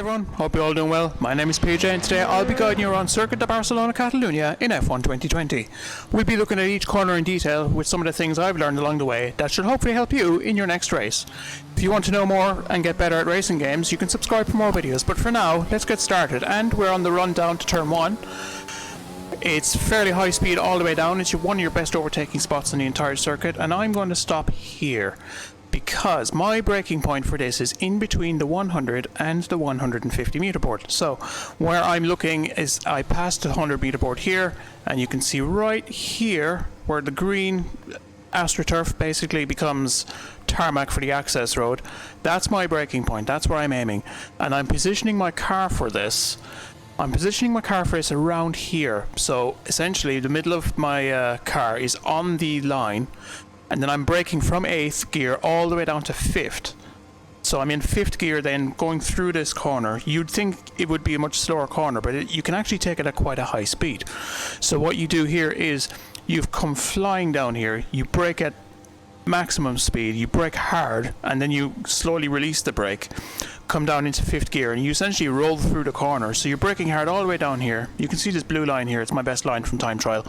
everyone, hope you're all doing well. My name is PJ and today I'll be guiding you around Circuit de Barcelona-Catalunya in F1 2020. We'll be looking at each corner in detail with some of the things I've learned along the way that should hopefully help you in your next race. If you want to know more and get better at racing games, you can subscribe for more videos, but for now, let's get started. And we're on the run down to turn 1. It's fairly high speed all the way down. It's one of your best overtaking spots in the entire circuit, and I'm going to stop here because my braking point for this is in between the 100 and the 150 meter board. So where I'm looking is I passed the 100 meter board here, and you can see right here where the green AstroTurf basically becomes tarmac for the access road. That's my braking point. That's where I'm aiming, and I'm positioning my car for this. I'm positioning my car for this around here. So essentially the middle of my car is on the line, and then I'm braking from 8th gear all the way down to 5th. So I'm in 5th gear then going through this corner. You'd think it would be a much slower corner, but you can actually take it at quite a high speed. So what you do here is you've come flying down here, you brake at maximum speed, you brake hard, and then you slowly release the brake, come down into 5th gear, and you essentially roll through the corner. So you're braking hard all the way down here. You can see this blue line here, it's my best line from time trial.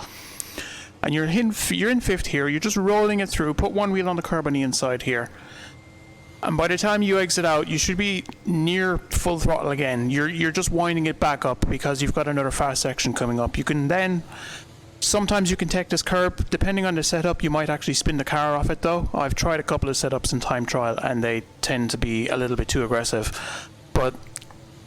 And you're in 5th here, you're just rolling it through, put one wheel on the curb on the inside here. And by the time you exit out, you should be near full throttle again. You're just winding it back up because you've got another fast section coming up. You can then, sometimes you can take this curb, depending on the setup, you might actually spin the car off it though. I've tried a couple of setups in time trial and they tend to be a little bit too aggressive. But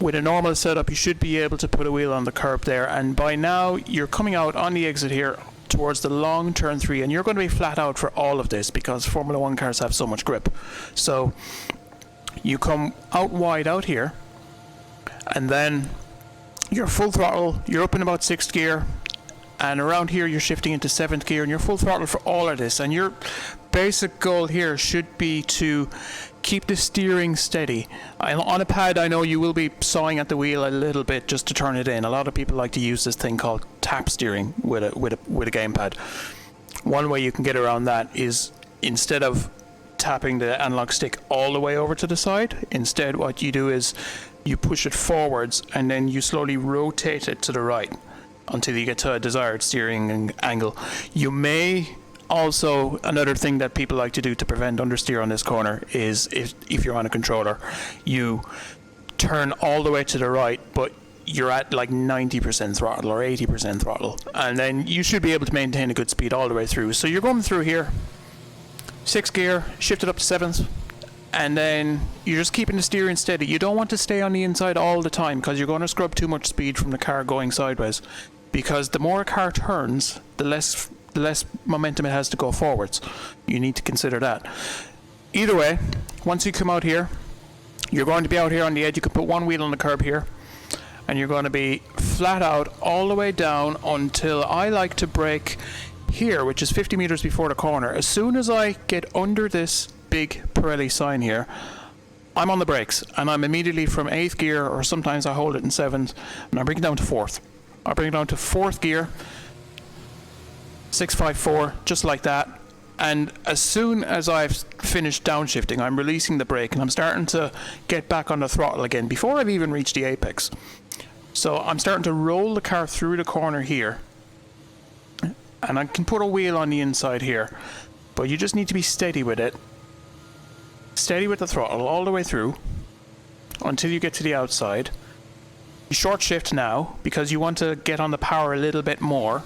with a normal setup, you should be able to put a wheel on the curb there. And by now, you're coming out on the exit here towards the long turn 3, and you're going to be flat out for all of this because Formula 1 cars have so much grip. So you come out wide out here, and then you're full throttle, you're up in about 6th gear, and around here you're shifting into 7th gear, and you're full throttle for all of this. And your basic goal here should be to keep the steering steady. On a pad, I know you will be sawing at the wheel a little bit just to turn it in. A lot of people like to use this thing called tap steering with a gamepad. One way you can get around that is, instead of tapping the analog stick all the way over to the side, instead what you do is you push it forwards and then you slowly rotate it to the right until you get to a desired steering angle. You may also, another thing that people like to do to prevent understeer on this corner is if you're on a controller, you turn all the way to the right, but you're at like 90% throttle or 80% throttle, and then you should be able to maintain a good speed all the way through. So you're going through here, 6th gear, shift it up to 7th, and then you're just keeping the steering steady. You don't want to stay on the inside all the time because you're going to scrub too much speed from the car going sideways, because the more a car turns, the less momentum it has to go forwards. You need to consider that. Either way, once you come out here, you're going to be out here on the edge. You can put one wheel on the curb here, and you're going to be flat out all the way down until I like to brake here, which is 50 meters before the corner. As soon as I get under this big Pirelli sign here, I'm on the brakes, and I'm immediately from 8th gear, or sometimes I hold it in 7th, and I bring it down to 4th. I bring it down to 4th gear, 654, just like that. And as soon as I've finished downshifting, I'm releasing the brake and I'm starting to get back on the throttle again before I've even reached the apex. So I'm starting to roll the car through the corner here, and I can put a wheel on the inside here, but you just need to be steady with it. Steady with the throttle all the way through until you get to the outside. You short shift now because you want to get on the power a little bit more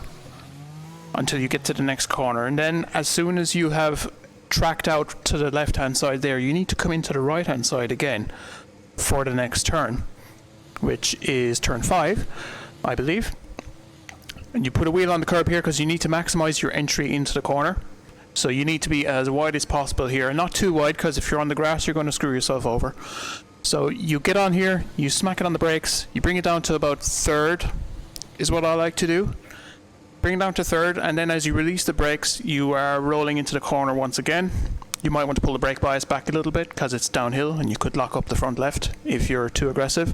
until you get to the next corner, and then as soon as you have tracked out to the left hand side there, you need to come into the right hand side again for the next turn, which is turn 5, I believe. And you put a wheel on the curb here because you need to maximize your entry into the corner. So you need to be as wide as possible here, and not too wide, because if you're on the grass you're going to screw yourself over. So you get on here, you smack it on the brakes, you bring it down to about 3rd is what I like to do. Bring it down to 3rd, and then as you release the brakes, you are rolling into the corner once again. You might want to pull the brake bias back a little bit because it's downhill and you could lock up the front left if you're too aggressive.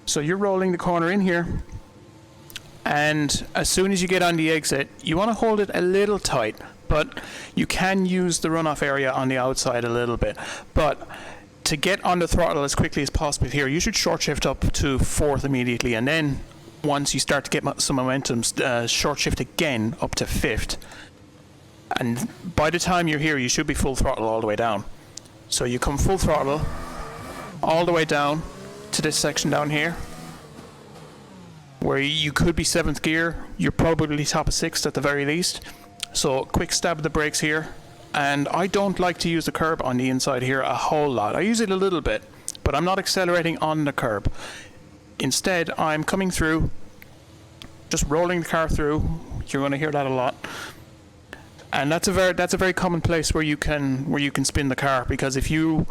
So you're rolling the corner in here, and as soon as you get on the exit, you want to hold it a little tight, but you can use the runoff area on the outside a little bit. But to get on the throttle as quickly as possible here, you should short shift up to 4th immediately, and then once you start to get some momentum, short shift again up to 5th. And by the time you're here, you should be full throttle all the way down. So you come full throttle all the way down to this section down here, where you could be 7th gear. You're probably top of 6th at the very least. So quick stab of the brakes here. And I don't like to use the curb on the inside here a whole lot. I use it a little bit, but I'm not accelerating on the curb. Instead, I'm coming through, just rolling the car through. You're going to hear that a lot. And that's a very common place where you can spin the car, because if you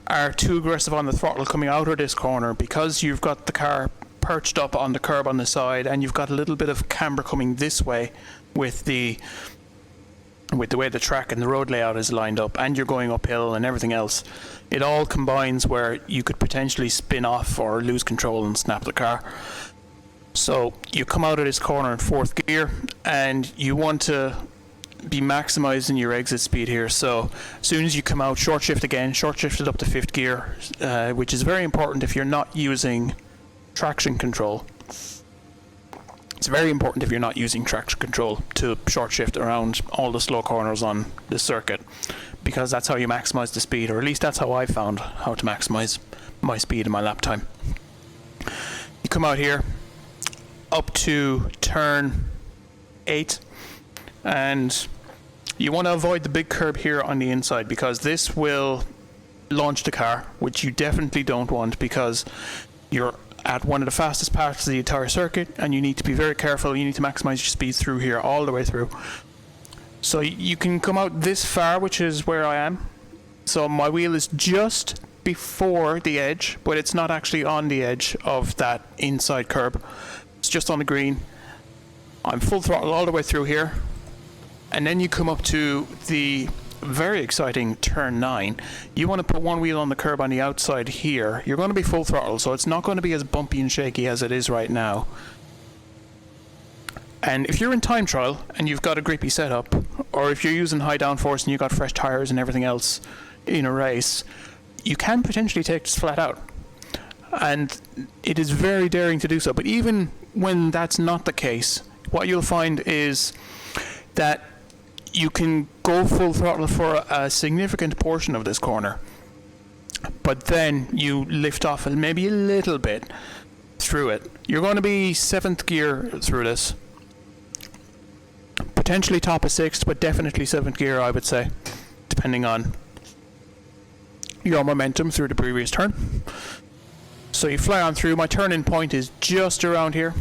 are too aggressive on the throttle coming out of this corner, because you've got the car perched up on the curb on the side, and you've got a little bit of camber coming this way with the way the track and the road layout is lined up, and you're going uphill and everything else, it all combines where you could potentially spin off or lose control and snap the car. So you come out of this corner in 4th gear, and you want to be maximizing your exit speed here. So as soon as you come out, short shift again, short shift it up to 5th gear, which is very important if you're not using traction control. It's very important if you're not using traction control to short shift around all the slow corners on the circuit, because that's how you maximize the speed, or at least that's how I found how to maximize my speed and my lap time. You come out here up to turn 8, and you want to avoid the big curb here on the inside, because this will launch the car, which you definitely don't want, because you're at one of the fastest parts of the entire circuit, and you need to be very careful. You need to maximize your speed through here all the way through. So you can come out this far, which is where I am. So my wheel is just before the edge, but it's not actually on the edge of that inside curb. It's just on the green. I'm full throttle all the way through here. And then you come up to the very exciting turn 9. You want to put one wheel on the curb on the outside here. You're going to be full throttle, so it's not going to be as bumpy and shaky as it is right now. And if you're in time trial and you've got a grippy setup, or if you're using high downforce and you've got fresh tires and everything else in a race, you can potentially take this flat out. And it is very daring to do so. But even when that's not the case, what you'll find is that you can go full throttle for a significant portion of this corner, but then you lift off maybe a little bit through it. You're going to be 7th gear through this, potentially top of 6th, but definitely 7th gear, I would say, depending on your momentum through the previous turn. So you fly on through. My turn-in point is just around here,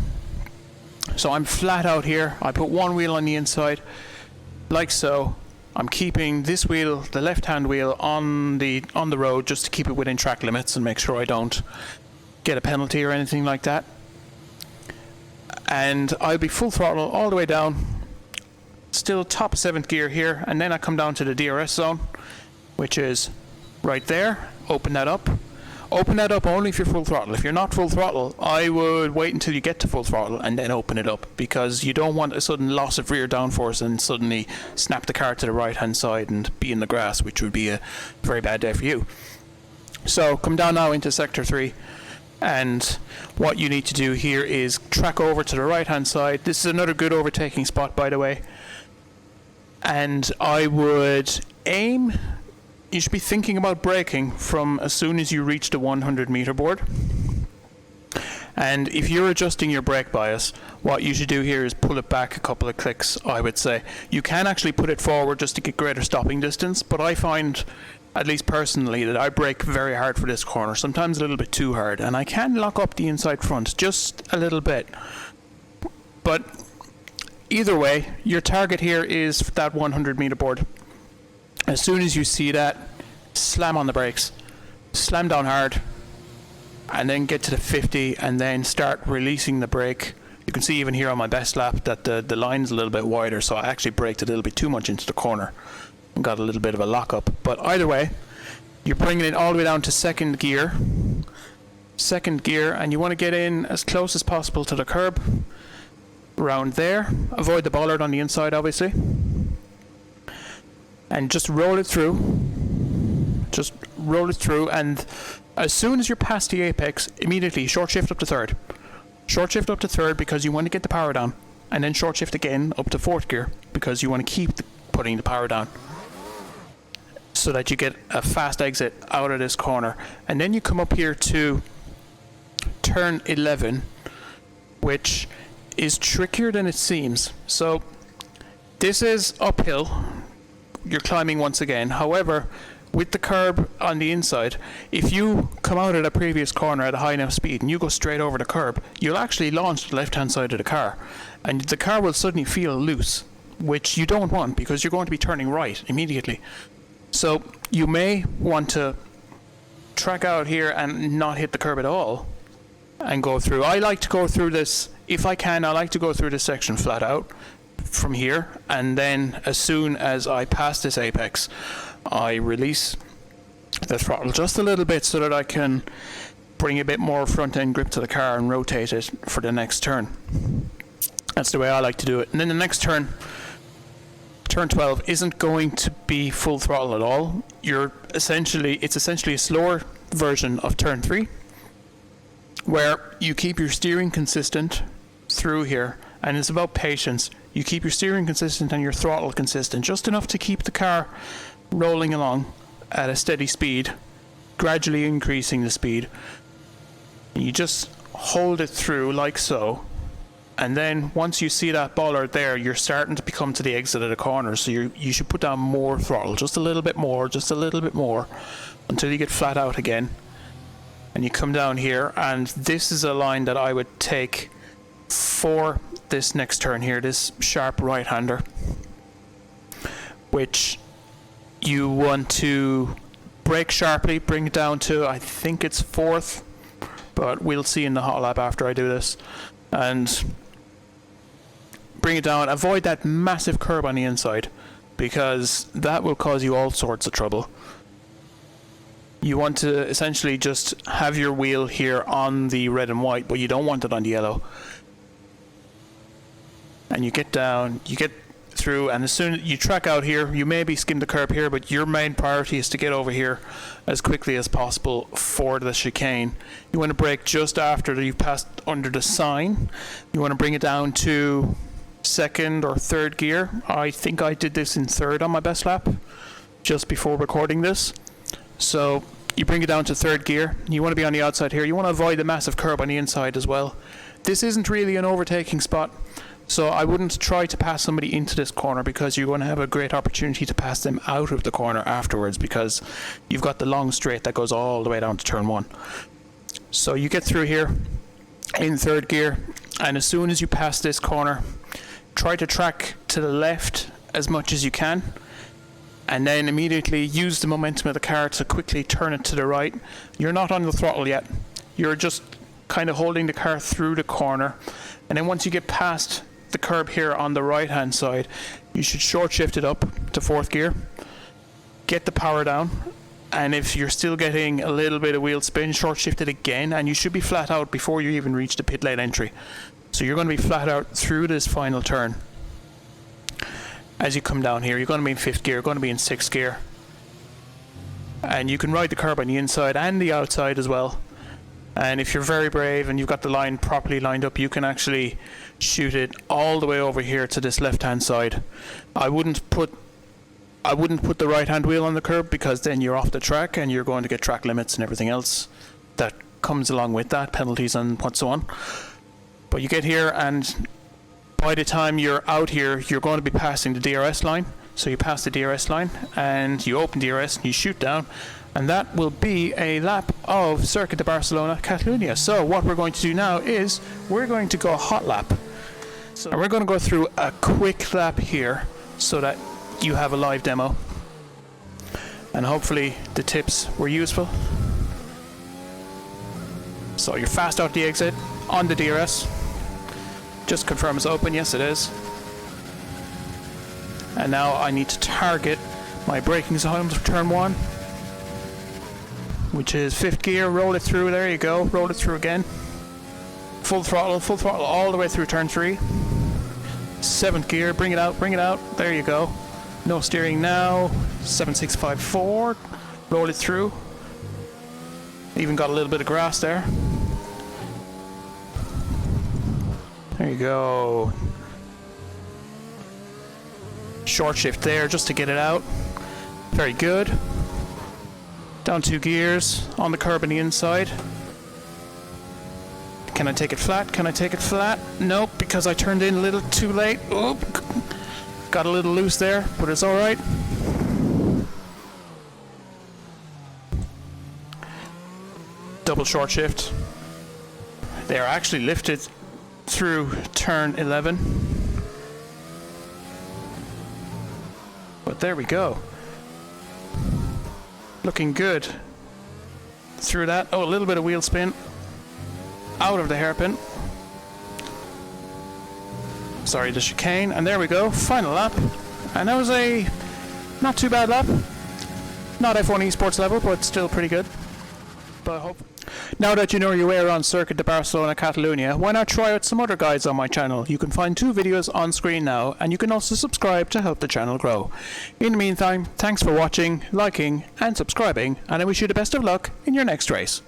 so I'm flat out here. I put one wheel on the inside, like so. I'm keeping this wheel, the left-hand wheel, on the road, just to keep it within track limits and make sure I don't get a penalty or anything like that. And I'll be full throttle all the way down, still top of 7th gear here, and then I come down to the DRS zone, which is right there. Open that up. Open that up only if you're full throttle. If you're not full throttle, I would wait until you get to full throttle and then open it up, because you don't want a sudden loss of rear downforce and suddenly snap the car to the right hand side and be in the grass, which would be a very bad day for you. So come down now into sector 3, and what you need to do here is track over to the right hand side. This is another good overtaking spot, by the way, and I would aim. You should be thinking about braking from as soon as you reach the 100 meter board. And if you're adjusting your brake bias, what you should do here is pull it back a couple of clicks, I would say. You can actually put it forward just to get greater stopping distance, but I find, at least personally, that I brake very hard for this corner, sometimes a little bit too hard, and I can lock up the inside front just a little bit. But either way, your target here is that 100 meter board. As soon as you see that, slam on the brakes, slam down hard, and then get to the 50 and then start releasing the brake. You can see even here on my best lap that the line's a little bit wider, so I actually braked a little bit too much into the corner and got a little bit of a lockup. But either way, you're bringing it all the way down to 2nd gear. 2nd gear, and you want to get in as close as possible to the curb, around there. Avoid the bollard on the inside, obviously. And just roll it through. Just roll it through, and as soon as you're past the apex, immediately short shift up to third. Short shift up to third because you want to get the power down, and then short shift again up to fourth gear because you want to keep putting the power down so that you get a fast exit out of this corner. And then you come up here to turn 11, which is trickier than it seems. So this is uphill, you're climbing once again. However, with the curb on the inside, if you come out of the previous corner at a high enough speed and you go straight over the curb, you'll actually launch the left hand side of the car, and the car will suddenly feel loose, which you don't want because you're going to be turning right immediately. So you may want to track out here and not hit the curb at all and go through. I like to go through this, if I can, I like to go through this section flat out from here, and then as soon as I pass this apex, I release the throttle just a little bit so that I can bring a bit more front end grip to the car and rotate it for the next turn. That's the way I like to do it. And then the next turn, turn 12, isn't going to be full throttle at all. It's essentially a slower version of turn 3, where you keep your steering consistent through here, and it's about patience. You keep your steering consistent and your throttle consistent, just enough to keep the car rolling along at a steady speed, gradually increasing the speed. You just hold it through like so, and then once you see that bollard there, you're starting to come to the exit of the corner, so you should put down more throttle, just a little bit more, until you get flat out again. And you come down here, and this is a line that I would take for this next turn here, this sharp right-hander, which you want to brake sharply, bring it down to, I think it's fourth, but we'll see in the hot lap after I do this, and bring it down. Avoid that massive curb on the inside, because that will cause you all sorts of trouble. You want to essentially just have your wheel here on the red and white, but you don't want it on the yellow. And you get down, you get through, and as soon as you track out here, you maybe skim the curb here, but your main priority is to get over here as quickly as possible for the chicane. You want to brake just after you've passed under the sign. You want to bring it down to second or third gear. I think I did this in third on my best lap just before recording this. So you bring it down to third gear. You want to be on the outside here. You want to avoid the massive curb on the inside as well. This isn't really an overtaking spot, so I wouldn't try to pass somebody into this corner, because you're going to have a great opportunity to pass them out of the corner afterwards, because you've got the long straight that goes all the way down to turn 1. So you get through here in third gear, and as soon as you pass this corner, try to track to the left as much as you can, and then immediately use the momentum of the car to quickly turn it to the right. You're not on the throttle yet. You're just kind of holding the car through the corner, and then once you get past the curb here on the right hand side, you should short shift it up to fourth gear, get the power down, and if you're still getting a little bit of wheel spin, short shift it again, and you should be flat out before you even reach the pit lane entry. So you're going to be flat out through this final turn. As you come down here, you're going to be in fifth gear, you're going to be in sixth gear, and you can ride the curb on the inside and the outside as well. And if you're very brave and you've got the line properly lined up, you can actually shoot it all the way over here to this left hand side. I wouldn't put the right hand wheel on the curb, because then you're off the track and you're going to get track limits and everything else that comes along with that, penalties and what so on. But you get here, and by the time you're out here, you're going to be passing the DRS line. So you pass the DRS line and you open DRS and you shoot down, and that will be a lap of Circuit de Barcelona-Catalunya. So what we're going to do now is we're going to go hot lap. And we're going to go through a quick lap here so that you have a live demo. And hopefully the tips were useful. So you're fast out the exit on the DRS. Just confirm it's open. Yes, it is. And now I need to target my braking zone for turn 1, which is fifth gear. Roll it through. There you go. Roll it through again. Full throttle all the way through turn 3. Seventh gear. Bring it out. Bring it out. There you go. No steering now. 7654. Roll it through. Even got a little bit of grass there. There you go. Short shift there just to get it out. Very good. Down 2 gears on the curb on the inside. Can I take it flat? Can I take it flat? Nope, because I turned in a little too late. Oop. Got a little loose there, but it's alright. Double short shift. They are actually lifted through turn 11. But there we go. Looking good. Through that. Oh, a little bit of wheel spin. Out of the hairpin. Sorry, the chicane. And there we go. Final lap. And that was a not too bad lap. Not F1 esports level, but still pretty good. But I hope... Now that you know your way around Circuit de Barcelona-Catalunya, why not try out some other guides on my channel? You can find 2 videos on screen now, and you can also subscribe to help the channel grow. In the meantime, thanks for watching, liking, and subscribing, and I wish you the best of luck in your next race.